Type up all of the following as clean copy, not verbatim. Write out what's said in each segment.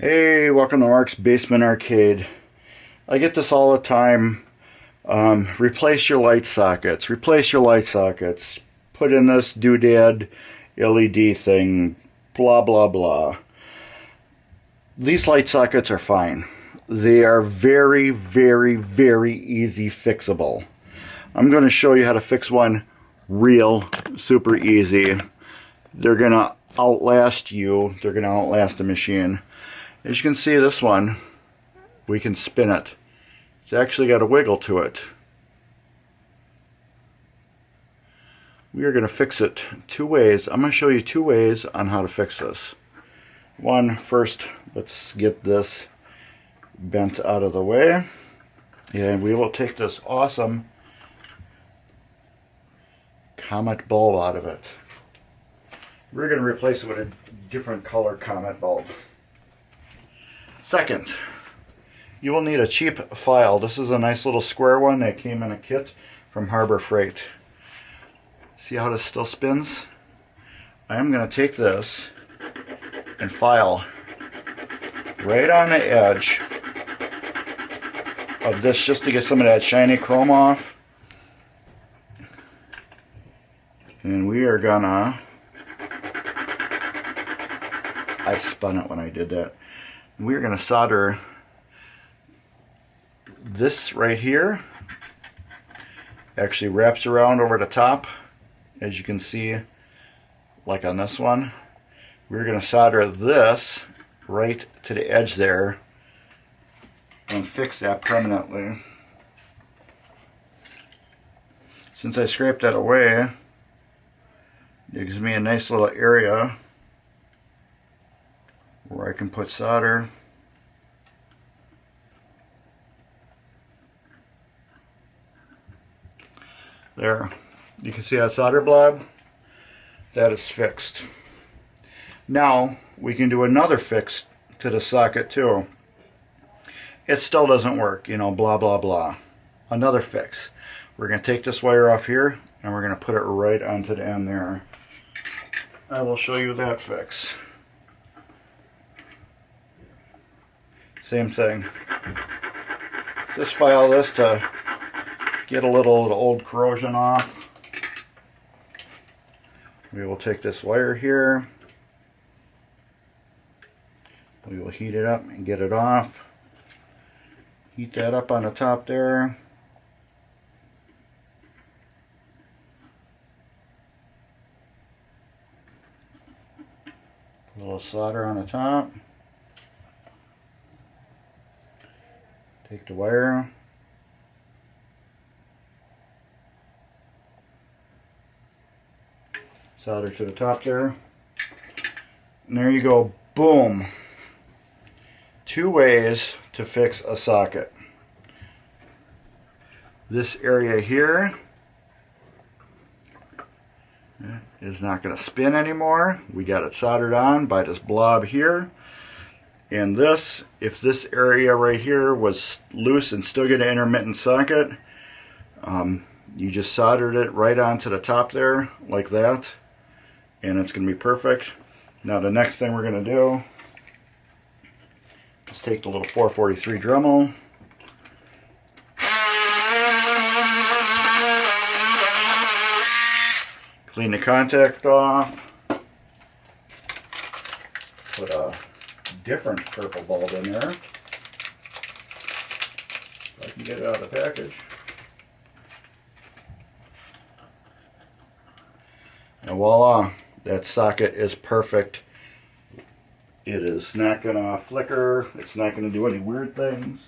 Hey, welcome to Mark's Basement Arcade. I get this all the time. Replace your light sockets. Replace your light sockets. Put in this doodad LED thing. Blah, blah, blah. These light sockets are fine. They are very, very, very easy fixable. I'm going to show you how to fix one real super easy. They're going to outlast you. They're going to outlast the machine. As you can see, this one, we can spin it. It's actually got a wiggle to it. We are going to fix it two ways. I'm going to show you two ways on how to fix this. One, first, let's get this bent out of the way. And we will take this awesome comet bulb out of it. We're going to replace it with a different color comet bulb. Second, you will need a cheap file. This is a nice little square one that came in a kit from Harbor Freight. See how this still spins? I am going to take this and file right on the edge of this just to get some of that shiny chrome off. And we are gonna, I spun it when I did that. We're going to solder this right here. Actually wraps around over the top, as you can see, like on this one. We're going to solder this right to the edge there and fix that permanently. Since I scraped that away, it gives me a nice little area where I can put solder. There. You can see that solder blob? That is fixed. Now we can do another fix to the socket too. It still doesn't work, you know, blah blah blah. Another fix. We're going to take this wire off here and we're going to put it right onto the end there. I will show you that fix. Same thing. Just file this to get a little of the old corrosion off. We will take this wire here. We will heat it up and get it off. Heat that up on the top there. Put a little solder on the top. Take the wire, solder to the top there, and there you go. Boom! Two ways to fix a socket. This area here is not going to spin anymore. We got it soldered on by this blob here. And this, if this area right here was loose and still get an intermittent socket, you just soldered it right onto the top there, like that, and it's going to be perfect. Now the next thing we're going to do is take the little 443 Dremel, clean the contact off, put a different purple bulb in there. If I can get it out of the package. And voila, that socket is perfect. It is not going to flicker. It's not going to do any weird things.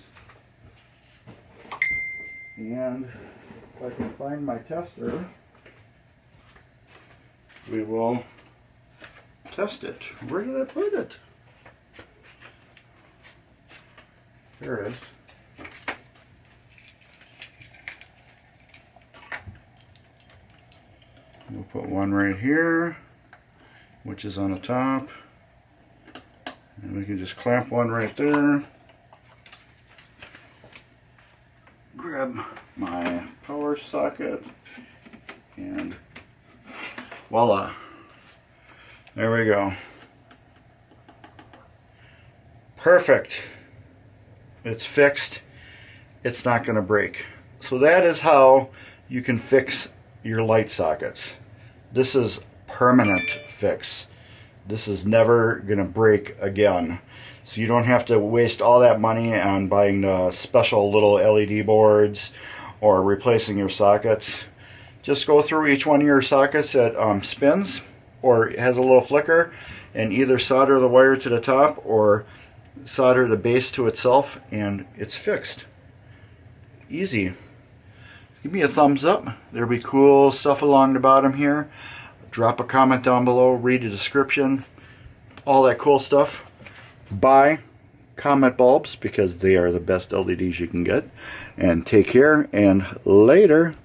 And if I can find my tester, we will test it. Where did I put it? There it is. We'll put one right here, which is on the top. And we can just clamp one right there. Grab my power socket and voila. There we go. perfect. It's fixed. It's not going to break. So that is how you can fix your light sockets. This is permanent fix. This is never going to break again. So you don't have to waste all that money on buying the special little LED boards or replacing your sockets. Just go through each one of your sockets that spins or has a little flicker and either solder the wire to the top or solder the base to itself, and it's fixed. Easy. Give me a thumbs up. There'll be cool stuff along the bottom here. Drop a comment down below, read the description, all that cool stuff. Buy Comet bulbs because they are the best LEDs you can get. And take care, and later.